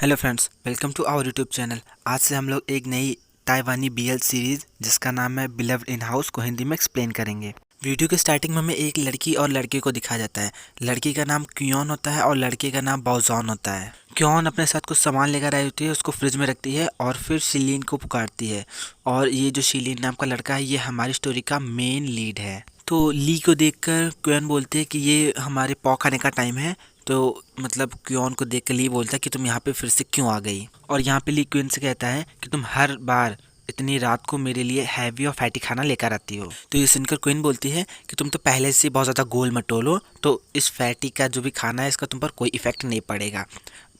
Hello friends, welcome to our YouTube channel. आज से हम लोग एक नई ताइवानी बीएल सीरीज़ जिसका नाम है बिलव्ड इन हाउस को हिंदी में एक्सप्लेन करेंगे। वीडियो के स्टार्टिंग में हमें एक लड़की और लड़के को दिखाया जाता है। लड़की का नाम क्योन होता है और लड़के का नाम बाओजॉन होता है। क्योन अपने साथ कुछ सामान लेकर आई होती है, उसको फ्रिज में रखती है और फिर शिलीन को पुकारती है। और ये जो शिलीन नाम का लड़का है, ये हमारी स्टोरी का मेन लीड है। तो ली को देखकर क्योन बोलते हैं कि ये हमारे पौ खाने का टाइम है। तो मतलब क्योन को देख कर ली बोलता है कि तुम यहाँ पे फिर से क्यों आ गई। और यहाँ पे ली क्वीन से कहता है कि तुम हर बार इतनी रात को मेरे लिए हैवी और फैटी खाना लेकर आती हो। तो ये सुनकर क्वीन बोलती है कि तुम तो पहले से बहुत ज़्यादा गोल मटोल हो, तो इस फैटी का जो भी खाना है इसका तुम पर कोई इफेक्ट नहीं पड़ेगा।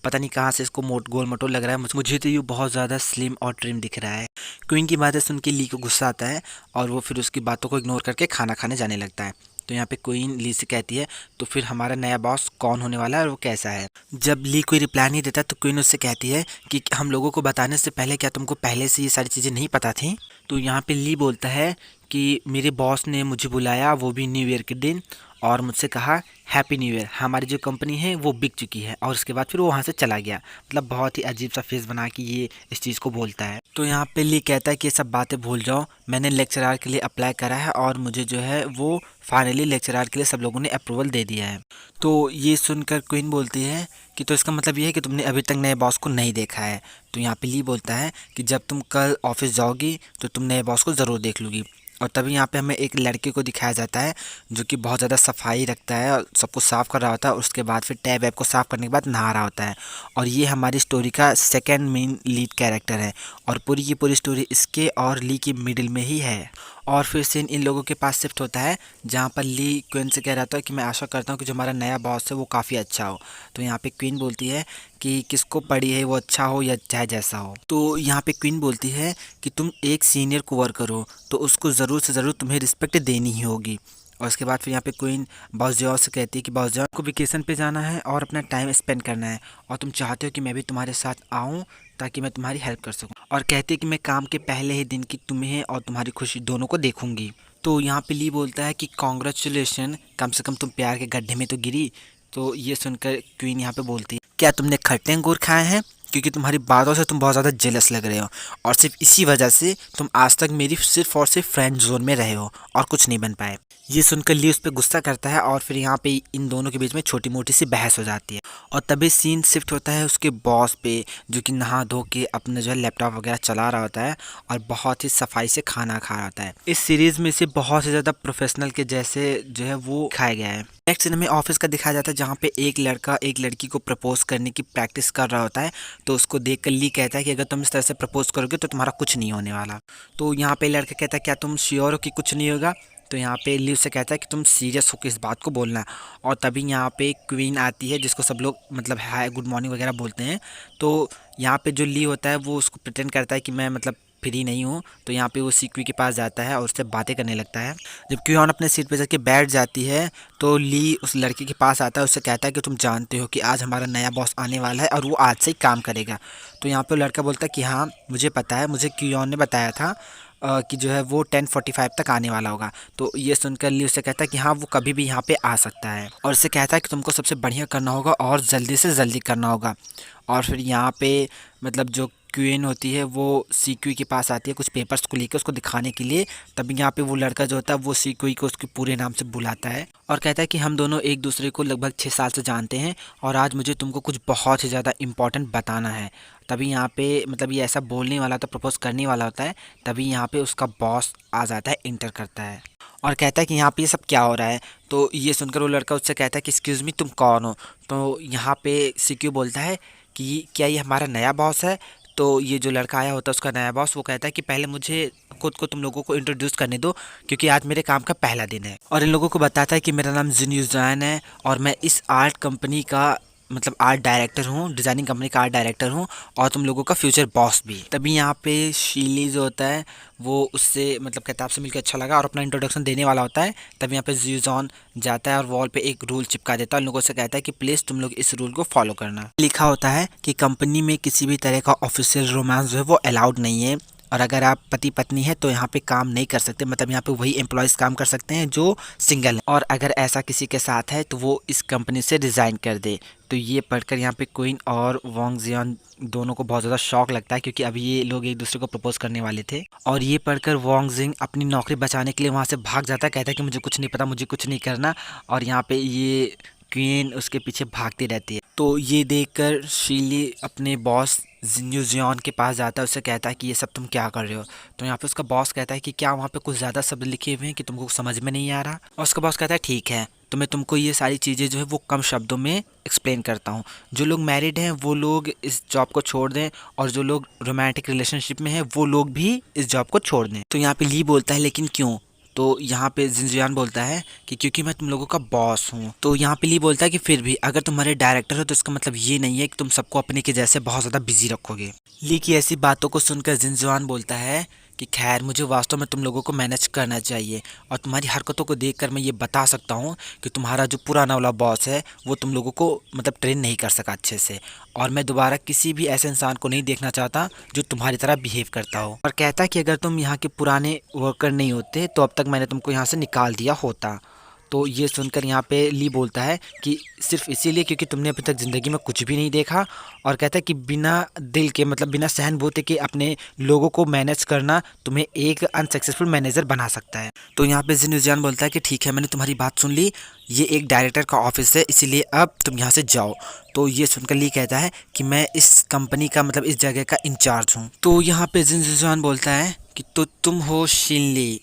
पता नहीं कहाँ से इसको गोल मटोल लग रहा है, मुझे तो ये बहुत ज़्यादा स्लिम और ट्रिम दिख रहा है। क्वीन की बातें सुन के ली को गुस्सा आता है और वो फिर उसकी बातों को इग्नोर करके खाना खाने जाने लगता है। तो यहाँ पे क्वीन ली से कहती है तो फिर हमारा नया बॉस कौन होने वाला है और वो कैसा है। जब ली कोई रिप्लाई नहीं देता तो क्वीन उससे कहती है कि हम लोगों को बताने से पहले क्या तुमको पहले से ये सारी चीज़ें नहीं पता थी। तो यहाँ पे ली बोलता है कि मेरे बॉस ने मुझे बुलाया, वो भी न्यू ईयर के दिन, और मुझसे कहा हैप्पी न्यू ईयर, हमारी जो कंपनी है वो बिक चुकी है। और उसके बाद फिर वो वहाँ से चला गया। मतलब बहुत ही अजीब सा फेस बना के ये इस चीज़ को बोलता है। तो यहाँ पे ली कहता है कि ये सब बातें भूल जाओ, मैंने लेक्चरर के लिए अप्लाई करा है और मुझे जो है वो फाइनली लेक्चरर के लिए सब लोगों ने अप्रूवल दे दिया है। तो ये सुनकर क्वीन बोलती है कि तो इसका मतलब ये है कि तुमने अभी तक नए बॉस को नहीं देखा है। तो यहाँ पे ली बोलता है कि जब तुम कल ऑफिस जाओगी तो तुम नए बॉस को ज़रूर देख लोगी। और तभी यहाँ पे हमें एक लड़के को दिखाया जाता है जो कि बहुत ज़्यादा सफाई रखता है और सब कुछ साफ़ कर रहा होता है। और उसके बाद फिर टैब वैब को साफ़ करने के बाद नहा रहा होता है। और ये हमारी स्टोरी का सेकंड मेन लीड कैरेक्टर है और पूरी की पूरी स्टोरी इसके और ली की मिडिल में ही है। और फिर सीन इन लोगों के पास शिफ्ट होता है जहाँ पर ली क्वीन से कह रहा था कि मैं आशा करता हूँ कि जो हमारा नया बॉस है वो काफ़ी अच्छा हो। तो यहाँ पे क्वीन बोलती है कि किसको पड़ी है वो अच्छा हो या चाहे जैसा हो। तो यहाँ पे क्वीन बोलती है कि तुम एक सीनियर को वर्कर हो तो उसको ज़रूर से ज़रूर तुम्हें रिस्पेक्ट देनी ही होगी। और उसके बाद फिर यहाँ पे क्वीन बॉस जॉन से कहती है कि बॉस जॉन को वेकेशन पे जाना है और अपना टाइम स्पेंड करना है और तुम चाहते हो कि मैं भी तुम्हारे साथ आऊँ ताकि मैं तुम्हारी हेल्प कर सकूं। और कहती है कि मैं काम के पहले ही दिन की तुम्हें और तुम्हारी खुशी दोनों को देखूंगी। तो यहाँ पे ली बोलता है कि कॉन्ग्रेचुलेशन, कम से कम तुम प्यार के गड्ढे में तो गिरी। तो ये सुनकर क्वीन यहाँ पे बोलती है क्या तुमने खट्टे अंगूर खाए हैं, क्योंकि तुम्हारी बातों से तुम बहुत ज़्यादा जेलस लग रहे हो और सिर्फ इसी वजह से तुम आज तक मेरी सिर्फ और सिर्फ फ्रेंड जोन में रहे हो और कुछ नहीं बन पाए। ये सुनकर ली उस पर गुस्सा करता है और फिर यहाँ पे इन दोनों के बीच में छोटी मोटी सी बहस हो जाती है। और तभी सीन शिफ्ट होता है उसके बॉस पे जो कि नहा धो के अपना जो है लैपटॉप वगैरह चला रहा होता है और बहुत ही सफाई से खाना खा रहा होता है। इस सीरीज़ में से बहुत ही ज़्यादा प्रोफेशनल के जैसे जो है वो दिखाया गया है। नेक्स्ट सीन हमें ऑफिस का दिखाया जाता है जहाँ पे एक लड़का एक लड़की को प्रपोज करने की प्रैक्टिस कर रहा होता है। तो उसको देख कर ली कहता है कि अगर तुम इस तरह से प्रपोज करोगे तो तुम्हारा कुछ नहीं होने वाला। तो यहाँ पे लड़का कहता है क्या तुम श्योर हो कि कुछ नहीं होगा। तो यहाँ पे ली उससे कहता है कि तुम सीरियस होकर इस बात को बोलना है। और तभी यहाँ पे क्वीन आती है जिसको सब लोग मतलब हाय गुड मॉर्निंग वगैरह बोलते हैं। तो यहाँ पे जो ली होता है वो उसको प्रिटेंड करता है कि मैं मतलब फ्री नहीं हूँ। तो यहाँ पे वो सीक्वी के पास जाता है और उससे बातें करने लगता है। जब क्यून अपने सीट पे जाके बैठ जाती है तो ली उस लड़के के पास आता है, उससे कहता है कि तुम जानते हो कि आज हमारा नया बॉस आने वाला है और वो आज से ही काम करेगा। तो यहाँ पे वो लड़का बोलता है कि हाँ मुझे पता है, मुझे क्यून ने बताया था कि जो है वो 10:45 तक आने वाला होगा। तो ये सुनकर ली उससे कहता है कि हाँ वो कभी भी यहाँ पे आ सकता है। और उससे कहता है कि तुमको सबसे बढ़िया करना होगा और जल्दी से जल्दी करना होगा। और फिर यहाँ पे मतलब जो क्वीन होती है वो सीक्वी के पास आती है कुछ पेपर्स को लेकर उसको दिखाने के लिए। तभी यहाँ पे वो लड़का जो होता है वो सीक्वी को उसके पूरे नाम से बुलाता है और कहता है कि हम दोनों एक दूसरे को लगभग 6 साल से जानते हैं और आज मुझे तुमको कुछ बहुत ही ज़्यादा इम्पोर्टेंट बताना है। तभी यहाँ पे मतलब ये ऐसा बोलने वाला होता है, प्रपोज करने वाला होता है। तभी यहाँ पे उसका बॉस आ जाता है, इंटर करता है और कहता है कि यहाँ पे ये सब क्या हो रहा है। तो ये सुनकर वो लड़का उससे कहता है कि एक्सक्यूज़ मी तुम कौन हो। तो यहाँ पे सीक्यू बोलता है कि क्या ये हमारा नया बॉस है। तो ये जो लड़का आया होता है उसका नया बॉस वो कहता है कि पहले मुझे खुद को तुम लोगों को इंट्रोड्यूस करने दो क्योंकि आज मेरे काम का पहला दिन है। और इन लोगों को बताता है कि मेरा नाम जिन्यू जैन है और मैं इस आर्ट कंपनी का मतलब आर्ट डायरेक्टर हूँ, डिज़ाइनिंग कंपनी का आर्ट डायरेक्टर हूँ और तुम लोगों का फ्यूचर बॉस भी। तभी यहाँ पे शीली जो होता है वो उससे मतलब किताब से मिलकर अच्छा लगा और अपना इंट्रोडक्शन देने वाला होता है। तभी यहाँ पे जियोजॉन जाता है और वॉल पे एक रूल चिपका देता है और लोगों से कहता है कि प्लीज़ तुम लोग इस रूल को फॉलो करना। लिखा होता है कि कंपनी में किसी भी तरह का ऑफिशियल रोमांस जो है वो अलाउड नहीं है। और अगर आप पति पत्नी है तो यहाँ पे काम नहीं कर सकते, मतलब यहाँ पे वही एम्प्लॉयज़ काम कर सकते हैं जो सिंगल हैं, और अगर ऐसा किसी के साथ है तो वो इस कंपनी से रिज़ाइन कर दे। तो ये पढ़कर यहाँ पे क्वीन और वांग जियान दोनों को बहुत ज़्यादा शॉक लगता है, क्योंकि अभी ये लोग एक दूसरे को प्रपोज करने वाले थे। और ये पढ़कर वांग जिंग अपनी नौकरी बचाने के लिए वहाँ से भाग जाता है, कहता है कि मुझे कुछ नहीं पता, मुझे कुछ नहीं करना। और यहाँ पे ये क्वीन उसके पीछे भागती रहती है। तो ये देखकर शीली अपने बॉस जिन्यू जियान के पास जाता है, उससे कहता है कि ये सब तुम क्या कर रहे हो। तो यहाँ पे उसका बॉस कहता है कि क्या वहाँ पे कुछ ज़्यादा शब्द लिखे हुए हैं कि तुमको समझ में नहीं आ रहा। और उसका बॉस कहता है ठीक है, तो मैं तुमको ये सारी चीज़ें जो है वो कम शब्दों में एक्सप्लेन करता हूँ। जो लोग मैरिड हैं वो लोग इस जॉब को छोड़ दें, और जो लोग रोमांटिक रिलेशनशिप में हैं वो लोग भी इस जॉब को छोड़ दें। तो यहाँ पे ली बोलता है लेकिन क्यों। तो यहाँ पे जिनजियान बोलता है कि क्योंकि मैं तुम लोगों का बॉस हूँ। तो यहाँ पे ली बोलता है कि फिर भी अगर तुम्हारे डायरेक्टर हो तो इसका मतलब ये नहीं है कि तुम सबको अपने के जैसे बहुत ज़्यादा बिजी रखोगे। ली की ऐसी बातों को सुनकर जिनजियान बोलता है कि खैर मुझे वास्तव में तुम लोगों को मैनेज करना चाहिए, और तुम्हारी हरकतों को देखकर मैं ये बता सकता हूँ कि तुम्हारा जो पुराना वाला बॉस है वो तुम लोगों को मतलब ट्रेन नहीं कर सका अच्छे से, और मैं दोबारा किसी भी ऐसे इंसान को नहीं देखना चाहता जो तुम्हारी तरह बिहेव करता हो। और कहता है कि अगर तुम यहाँ के पुराने वर्कर नहीं होते तो अब तक मैंने तुमको यहाँ से निकाल दिया होता। तो ये सुनकर यहाँ पे ली बोलता है कि सिर्फ इसीलिए क्योंकि तुमने अभी तक ज़िंदगी में कुछ भी नहीं देखा। और कहता है कि बिना दिल के मतलब बिना सहानुभूति के अपने लोगों को मैनेज करना तुम्हें एक अनसक्सेसफुल मैनेजर बना सकता है। तो यहाँ पे जिन्यूजियान बोलता है कि ठीक है, मैंने तुम्हारी बात सुन ली, ये एक डायरेक्टर का ऑफिस है इसीलिए अब तुम यहाँ से जाओ। तो ये सुनकर ली कहता है कि मैं इस कंपनी का मतलब इस जगह का इंचार्ज हूँ। तो यहाँ पे जिन्यूजियान बोलता है कि तो तुम हो शिनली,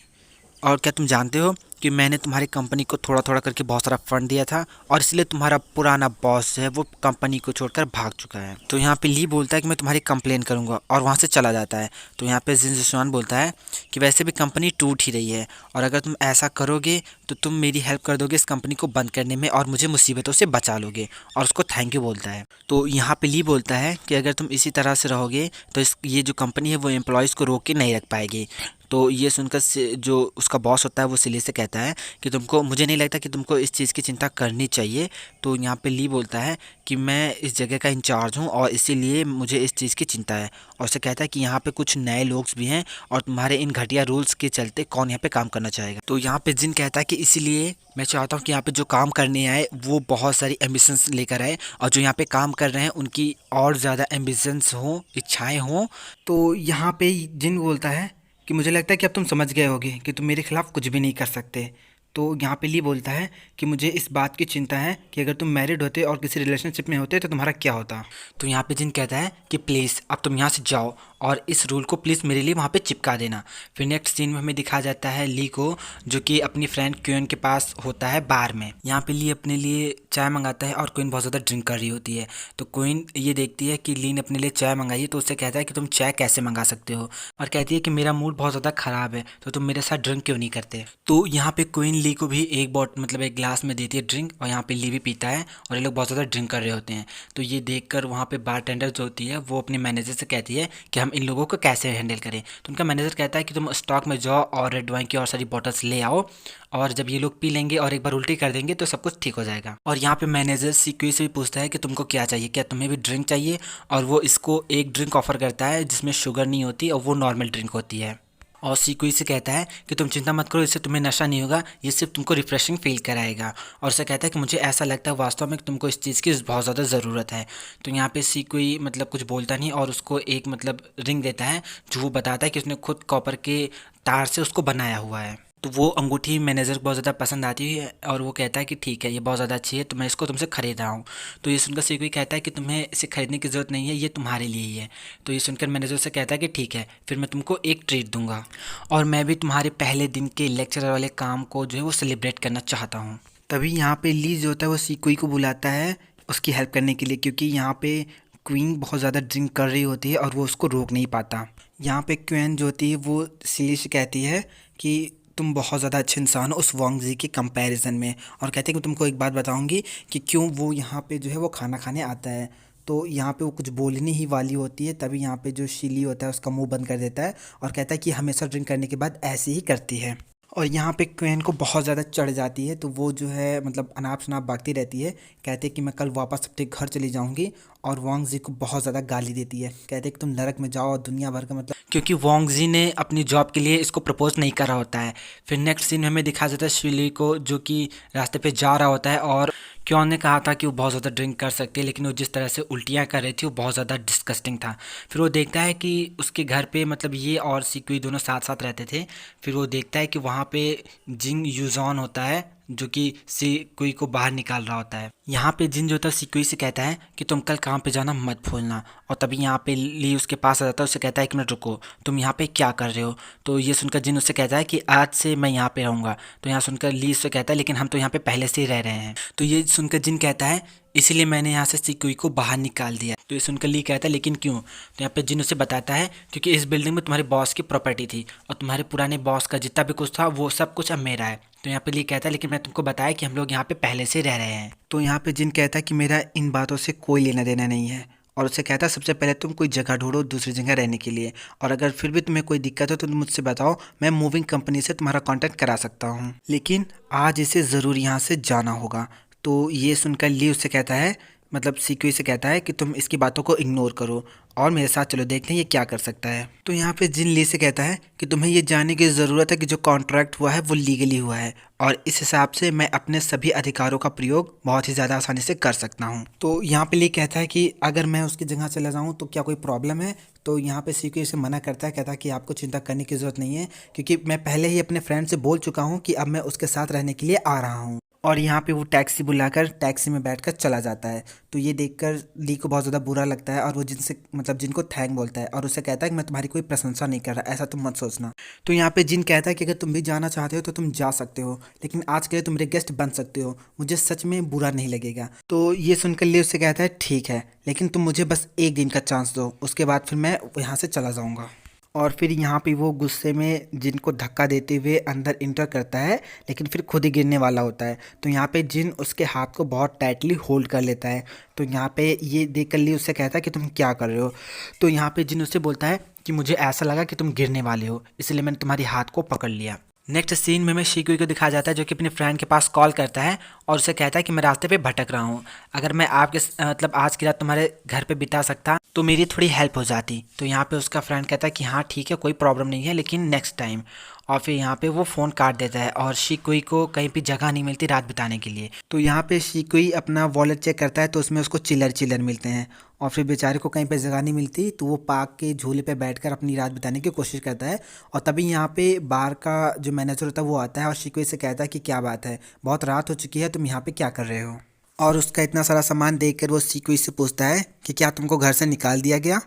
और क्या तुम जानते हो कि मैंने तुम्हारी कंपनी को थोड़ा थोड़ा करके बहुत सारा फंड दिया था, और इसलिए तुम्हारा पुराना बॉस है वो कंपनी को छोड़कर भाग चुका है। तो यहाँ पे ली बोलता है कि मैं तुम्हारी कंप्लेन करूँगा, और वहाँ से चला जाता है। तो यहाँ पे जिनजुआन बोलता है कि वैसे भी कंपनी टूट ही रही है, और अगर तुम ऐसा करोगे तो तुम मेरी हेल्प कर दोगे इस कंपनी को बंद करने में, और मुझे मुसीबतों से बचा लोगे, और उसको थैंक यू बोलता है। तो यहाँ पे ली बोलता है कि अगर तुम इसी तरह से रहोगे तो ये जो कंपनी है वो एम्प्लॉयज़ को रोक के नहीं रख पाएगी। तो ये सुनकर जो उसका बॉस होता है वो सिली से कहता है कि तुमको, मुझे नहीं लगता कि तुमको इस चीज़ की चिंता करनी चाहिए। तो यहाँ पे ली बोलता है कि मैं इस जगह का इंचार्ज हूँ और इसीलिए मुझे इस चीज़ की चिंता है, और उसे कहता है कि यहाँ पे कुछ नए लोग भी हैं और तुम्हारे इन घटिया रूल्स के चलते कौन यहाँ पे काम करना चाहेगा। तो यहाँ पे जिन कहता है कि इसीलिए मैं चाहता हूँ कि यहाँ पे जो काम करने आए वो बहुत सारी एम्बिशंस लेकर आए, और जो यहाँ पे काम कर रहे हैं उनकी और ज़्यादा एम्बिशंस हों, इच्छाएँ हों। तो यहाँ पे जिन बोलता है कि मुझे लगता है कि अब तुम समझ गए होगे कि तुम मेरे खिलाफ कुछ भी नहीं कर सकते। तो यहाँ पे ली बोलता है कि मुझे इस बात की चिंता है कि अगर तुम मैरिड होते और किसी रिलेशनशिप में होते तो तुम्हारा क्या होता। तो यहाँ पे जिन कहता है कि प्लीज़ अब तुम यहाँ से जाओ और इस रूल को प्लीज़ मेरे लिए वहाँ पे चिपका देना। फिर नेक्स्ट सीन में हमें दिखाया जाता है ली को, जो कि अपनी फ्रेंड क्वीन के पास होता है बार में। यहाँ पे ली अपने लिए चाय मंगाता है और क्वीन बहुत ज़्यादा ड्रिंक कर रही होती है। तो क्वीन ये देखती है कि ली ने अपने लिए चाय मंगाई है, तो उससे कहता है कि तुम चाय कैसे मंगा सकते हो, और कहती है कि मेरा मूड बहुत ज़्यादा ख़राब है तो तुम मेरे साथ ड्रिंक क्यों नहीं करते। तो यहाँ पे क्वीन ली को भी एक मतलब एक ग्लास में देती है ड्रिंक, और यहाँ पे ली भी पीता है, और ये लोग बहुत ज़्यादा ड्रिंक कर रहे होते हैं। तो ये देखकर वहाँ पे बारटेंडर जो होती है वो अपने मैनेजर से कहती है कि हम इन लोगों को कैसे हैंडल करें। तो उनका मैनेजर कहता है कि तुम स्टॉक में जाओ और रेड वाइन की और सारी बॉटल्स ले आओ, और जब ये लोग पी लेंगे और एक बार उल्टी कर देंगे तो सब कुछ ठीक हो जाएगा। और यहाँ पे मैनेजर सीक्वी से भी पूछता है कि तुमको क्या चाहिए, क्या तुम्हें भी ड्रिंक चाहिए, और वो इसको एक ड्रिंक ऑफर करता है जिसमें शुगर नहीं होती और वो नॉर्मल ड्रिंक होती है। और सीक्वी से कहता है कि तुम चिंता मत करो, इससे तुम्हें नशा नहीं होगा, ये सिर्फ तुमको रिफ्रेशिंग फील कराएगा। और उसे कहता है कि मुझे ऐसा लगता है वास्तव में तुमको इस चीज़ की बहुत ज़्यादा ज़रूरत है। तो यहाँ पे सीक्वी मतलब कुछ बोलता नहीं और उसको एक मतलब रिंग देता है, जो वो बताता है कि उसने खुद कॉपर के तार से उसको बनाया हुआ है। तो वो अंगूठी मैनेजर को बहुत ज़्यादा पसंद आती है, और वो कहता है कि ठीक है ये बहुत ज़्यादा अच्छी है तो मैं इसको तुमसे खरीद रहा हूँ। तो ये सुनकर सीक्वी कहता है कि तुम्हें इसे खरीदने की ज़रूरत नहीं है, ये तुम्हारे लिए ही है। तो ये सुनकर मैनेजर से कहता है कि ठीक है फिर मैं तुमको एक ट्रीट दूंगा, और मैं भी तुम्हारे पहले दिन के लेक्चरर वाले काम को जो है वो सेलिब्रेट करना चाहता हूँ। तभी यहाँ पे ली जो होता है वो सीक्वी को बुलाता है उसकी हेल्प करने के लिए, क्योंकि यहाँ पे क्वीन बहुत ज़्यादा ड्रिंक कर रही होती है और वो उसको रोक नहीं पाता। यहाँ पे क्वीन जो होती है वो सिली से कहती है कि तुम बहुत ज़्यादा अच्छे इंसान हो उस वांग जी के कंपैरिजन में, और कहते हैं कि तुमको एक बात बताऊंगी कि क्यों वो यहाँ पे जो है वो खाना खाने आता है। तो यहाँ पे वो कुछ बोलने ही वाली होती है, तभी यहाँ पे जो शिली होता है उसका मुंह बंद कर देता है और कहता है कि हमेशा ड्रिंक करने के बाद ऐसे ही करती है। और यहाँ पे क्वीन को बहुत ज़्यादा चढ़ जाती है, तो वो जो है मतलब अनाप शनाप भागती रहती है, कहते हैं कि मैं कल वापस अपने घर चली जाऊँगी और वांग जी को बहुत ज़्यादा गाली देती है। कहते हैं कि तुम नरक में जाओ और दुनिया भर का मतलब, क्योंकि वांग जी ने अपनी जॉब के लिए इसको प्रपोज नहीं करा होता है। फिर नेक्स्ट सीन में हमें दिखा जाता है शिली को, जो कि रास्ते पे जा रहा होता है और क्यों ने कहा था कि वो बहुत ज़्यादा ड्रिंक कर सकती है, लेकिन वो जिस तरह से उल्टियाँ कर रही थी वो बहुत ज़्यादा डिस्गस्टिंग था। फिर वो देखता है कि उसके घर पे मतलब ये और सिकुई दोनों साथ साथ रहते थे। फिर वो देखता है कि वहाँ पे जिंग यूजॉन होता है जो कि सिकुई को बाहर निकाल रहा होता है। यहाँ पे जिन जो होता है सिकुई से कहता है कि तुम कल काम पे जाना मत भूलना। और तभी यहाँ पे ली उसके पास आ जाता है, उससे कहता है एक मिनट रुको, तुम यहाँ पे क्या कर रहे हो। तो ये सुनकर जिन उससे कहता है कि आज से मैं यहाँ पे रहूँगा। तो यहाँ सुनकर ली उससे कहता है लेकिन हम तो यहाँ पे पहले से ही रह रहे हैं। तो ये सुनकर जिन कहता है इसीलिए मैंने यहाँ से सिकुई को बाहर निकाल दिया। तो ये सुनकर ली कहता है लेकिन क्यों। तो यहाँ पे जिन उसे बताता है क्योंकि इस बिल्डिंग में तुम्हारे बॉस की प्रॉपर्टी थी और तुम्हारे पुराने बॉस का जितना भी कुछ था वो सब कुछ अब मेरा है। तो यहाँ पे ली कहता है लेकिन मैं तुमको बताया कि हम लोग यहाँ पे पहले से रह रहे हैं। तो यहाँ पे जिन कहता है कि मेरा इन बातों से कोई लेना देना नहीं है। और उससे कहता है सबसे पहले तुम कोई जगह ढूंढो दूसरी जगह रहने के लिए, और अगर फिर भी तुम्हें कोई दिक्कत हो तो तुम मुझसे बताओ, मैं मूविंग कंपनी से तुम्हारा कांटेक्ट करा सकता हूँ, लेकिन आज इसे ज़रूर यहाँ से जाना होगा। तो ये सुनकर ली उससे कहता है मतलब सिकुई से कहता है कि तुम इसकी बातों को इग्नोर करो और मेरे साथ चलो, देखते हैं ये क्या कर सकता है। तो यहाँ पे जिन ली से कहता है कि तुम्हें ये जानने की ज़रूरत है कि जो कॉन्ट्रैक्ट हुआ है वो लीगली हुआ है और इस हिसाब से मैं अपने सभी अधिकारों का प्रयोग बहुत ही ज़्यादा आसानी से कर सकता हूँ। तो यहाँ पे ली कहता है कि अगर मैं उसकी जगह चला जाऊँ तो क्या कोई प्रॉब्लम है। तो यहाँ पे सिकुई से मना करता है, कहता है कि आपको चिंता करने की ज़रूरत नहीं है क्योंकि मैं पहले ही अपने फ्रेंड से बोल चुका हूँ कि अब मैं उसके साथ रहने के लिए आ रहा हूँ। और यहाँ पे वो टैक्सी बुलाकर टैक्सी में बैठकर चला जाता है। तो ये देखकर ली को बहुत ज़्यादा बुरा लगता है और वो जिनसे मतलब जिनको थैंक बोलता है और उससे कहता है कि मैं तुम्हारी कोई प्रशंसा नहीं कर रहा, ऐसा तुम मत सोचना। तो यहाँ पे जिन कहता है कि अगर तुम भी जाना चाहते हो तो तुम जा सकते हो, लेकिन आज के लिए तुम मेरे गेस्ट बन सकते हो, मुझे सच में बुरा नहीं लगेगा। तो ये सुनकर ली उससे कहता है ठीक है, लेकिन तुम मुझे बस एक दिन का चांस दो, उसके बाद फिर मैं यहाँ से चला जाऊँगा। और फिर यहाँ पे वो गुस्से में जिनको धक्का देते हुए अंदर इंटर करता है, लेकिन फिर खुद ही गिरने वाला होता है। तो यहाँ पे जिन उसके हाथ को बहुत टाइटली होल्ड कर लेता है। तो यहाँ पे ये देख कर ली उससे कहता है कि तुम क्या कर रहे हो। तो यहाँ पे जिन उससे बोलता है कि मुझे ऐसा लगा कि तुम गिरने वाले हो, इसलिए मैंने तुम्हारी हाथ को पकड़ लिया। नेक्स्ट सीन में हमें शिकुई को दिखाया जाता है जो कि अपने फ्रेंड के पास कॉल करता है और उसे कहता है कि मैं रास्ते पे भटक रहा हूँ, अगर मैं आपके मतलब आज की रात तुम्हारे घर पे बिता सकता तो मेरी थोड़ी हेल्प हो जाती। तो यहाँ पे उसका फ्रेंड कहता है कि हाँ ठीक है कोई प्रॉब्लम नहीं है, लेकिन नेक्स्ट टाइम। और फिर यहाँ पे वो फ़ोन काट देता है और शिकुई को कहीं भी जगह नहीं मिलती रात बिताने के लिए। तो यहाँ पे शिकुई अपना वॉलेट चेक करता है तो उसमें उसको चिल्लर चिल्लर मिलते हैं और फिर बेचारे को कहीं पे जगह नहीं मिलती तो वो पार्क के झूले पे बैठकर अपनी रात बिताने की कोशिश करता है। और तभी यहाँ पे बार का जो मैनेजर होता है वो आता है और शिकुई से कहता है कि क्या बात है, बहुत रात हो चुकी है, तुम यहाँ पे क्या कर रहे हो। और उसका इतना सारा सामान देखकर वो शिकुई से पूछता है कि क्या तुमको घर से निकाल दिया गया।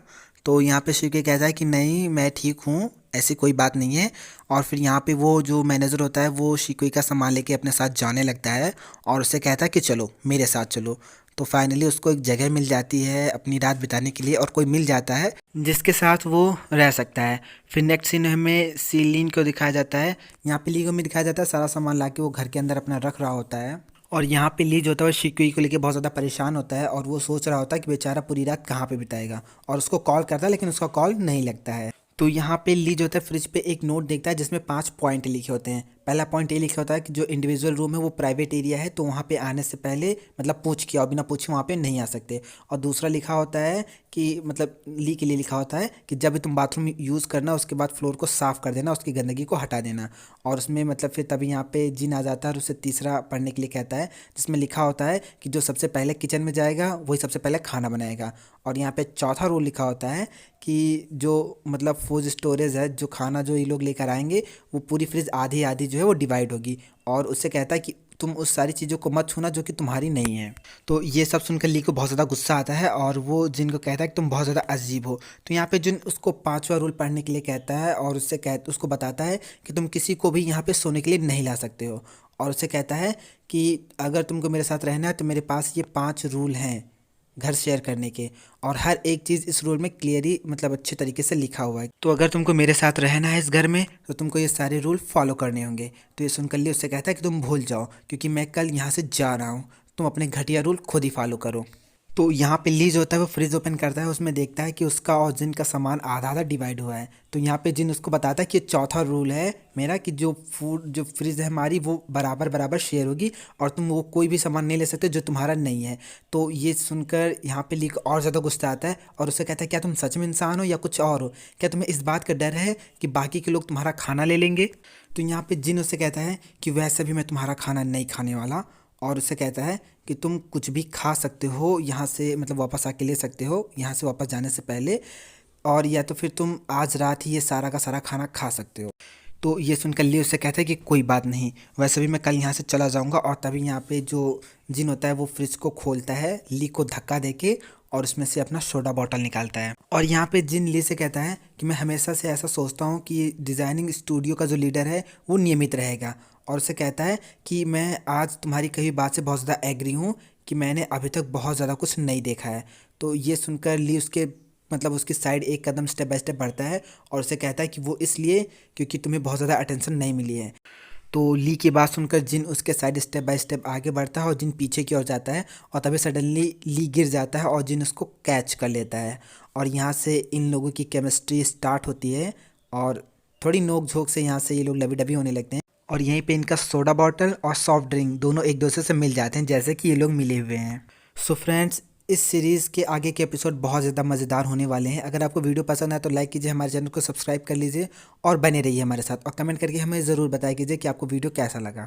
तो यहाँ पे शिकुई कहता है कि नहीं मैं ठीक हूँ, ऐसी कोई बात नहीं है। और फिर यहाँ पे वो जो मैनेजर होता है वो शिकुई का सामान लेके अपने साथ जाने लगता है और उससे कहता है कि चलो मेरे साथ चलो। तो फाइनली उसको एक जगह मिल जाती है अपनी रात बिताने के लिए और कोई मिल जाता है जिसके साथ वो रह सकता है। फिर नेक्स्ट सीन हमें सीलिन को दिखाया जाता है। यहाँ पे ली को में दिखाया जाता है सारा सामान लाके वो घर के अंदर अपना रख रहा होता है और यहाँ पे ली जो होता है वो शिकुई को लेके बहुत ज़्यादा परेशान होता है और वो सोच रहा होता है कि बेचारा पूरी रात कहाँ पे बिताएगा और उसको कॉल करता है लेकिन उसका कॉल नहीं लगता है। तो यहाँ पे ली जो होता है फ्रिज पे एक नोट देखता है जिसमें 5 पॉइंट लिखे होते हैं। पहला पॉइंट ये लिखा होता है कि जो इंडिविजुअल रूम है वो प्राइवेट एरिया है तो वहाँ पे आने से पहले मतलब पूछ के और बिना पूछे वहाँ पे नहीं आ सकते। और दूसरा लिखा होता है कि मतलब ली के लिए लिखा होता है कि जब भी तुम बाथरूम यूज़ करना उसके बाद फ्लोर को साफ़ कर देना, उसकी गंदगी को हटा देना। और उसमें मतलब फिर तभी यहाँ पे जिन आ जाता है और उसे तीसरा पढ़ने के लिए कहता है जिसमें लिखा होता है कि जो सबसे पहले किचन में जाएगा वही सबसे पहले खाना बनाएगा। और यहाँ पे चौथा रूल लिखा होता है कि जो मतलब फूड स्टोरेज है, जो खाना जो ये लोग लेकर आएंगे वो पूरी फ्रिज आधी आधी जो है वो डिवाइड होगी। और उससे कहता है कि तुम उस सारी चीज़ों को मत छूना जो कि तुम्हारी नहीं है। तो ये सब सुनकर ली को बहुत ज़्यादा गुस्सा आता है और वो जिनको कहता है कि तुम बहुत ज़्यादा अजीब हो। तो यहाँ पे जिन उसको 5वां रूल पढ़ने के लिए कहता है और उसको बताता है कि तुम किसी को भी यहाँ पे सोने के लिए नहीं ला सकते हो। और उससे कहता है कि अगर तुमको मेरे साथ रहना है तो मेरे पास ये 5 रूल हैं घर शेयर करने के और हर एक चीज़ इस रूल में क्लियरली मतलब अच्छे तरीके से लिखा हुआ है। तो अगर तुमको मेरे साथ रहना है इस घर में तो तुमको ये सारे रूल फॉलो करने होंगे। तो ये सुनकर ली उससे कहता है कि तुम भूल जाओ क्योंकि मैं कल यहाँ से जा रहा हूँ, तुम अपने घटिया रूल खुद ही फॉलो करो। तो यहाँ पे ली जो होता है वो फ्रिज ओपन करता है, उसमें देखता है कि उसका और जिन का सामान आधा आधा डिवाइड हुआ है। तो यहाँ पे जिन उसको बताता है कि चौथा रूल है मेरा कि जो फूड जो फ्रिज है हमारी वो बराबर बराबर शेयर होगी और तुम वो कोई भी सामान नहीं ले सकते जो तुम्हारा नहीं है। तो ये सुनकर यहाँ पे ली को और ज़्यादा गुस्सा आता है और उससे कहता है क्या तुम सच में इंसान हो या कुछ और हो, क्या तुम्हें इस बात का डर है कि बाकी के लोग तुम्हारा खाना ले लेंगे। तो यहाँ पे जिन उससे कहता है कि वैसे भी मैं तुम्हारा खाना नहीं खाने वाला, और उससे कहता है कि तुम कुछ भी खा सकते हो यहाँ से, मतलब वापस आके ले सकते हो यहाँ से वापस जाने से पहले, और या तो फिर तुम आज रात ही ये सारा का सारा खाना खा सकते हो। तो ये सुनकर ली उससे कहता है कि कोई बात नहीं, वैसे भी मैं कल यहाँ से चला जाऊँगा। और तभी यहाँ पे जो जिन होता है वो फ्रिज को खोलता है ली को धक्का देके और उसमें से अपना सोडा बॉटल निकालता है। और यहाँ पे जिन ली से कहता है कि मैं हमेशा से ऐसा सोचता हूँ कि डिज़ाइनिंग स्टूडियो का जो लीडर है वो नियमित रहेगा। और उसे कहता है कि मैं आज तुम्हारी कही बात से बहुत ज़्यादा एग्री हूँ कि मैंने अभी तक बहुत ज़्यादा कुछ नहीं देखा है। तो ये सुनकर ली उसके मतलब उसकी साइड एक कदम स्टेप बाय स्टेप बढ़ता है और उसे कहता है कि वो इसलिए क्योंकि तुम्हें बहुत ज़्यादा अटेंशन नहीं मिली है। तो ली की बात सुनकर जिन उसके साइड स्टेप बाय स्टेप आगे बढ़ता है और जिन पीछे की ओर जाता है, और तभी सडनली ली गिर जाता है और जिन उसको कैच कर लेता है। और यहाँ से इन लोगों की केमिस्ट्री स्टार्ट होती है और थोड़ी नोक झोंक से यहाँ से ये लोग लवी डबी होने लगते हैं। और यहीं पे इनका सोडा बॉटल और सॉफ्ट ड्रिंक दोनों एक दूसरे से मिल जाते हैं, जैसे कि ये लोग मिले हुए हैं। सो फ्रेंड्स, इस सीरीज़ के आगे के एपिसोड बहुत ज़्यादा मज़ेदार होने वाले हैं। अगर आपको वीडियो पसंद आए तो लाइक कीजिए, हमारे चैनल को सब्सक्राइब कर लीजिए और बने रहिए हमारे साथ, और कमेंट करके हमें ज़रूर बताया कीजिए कि आपको वीडियो कैसा लगा।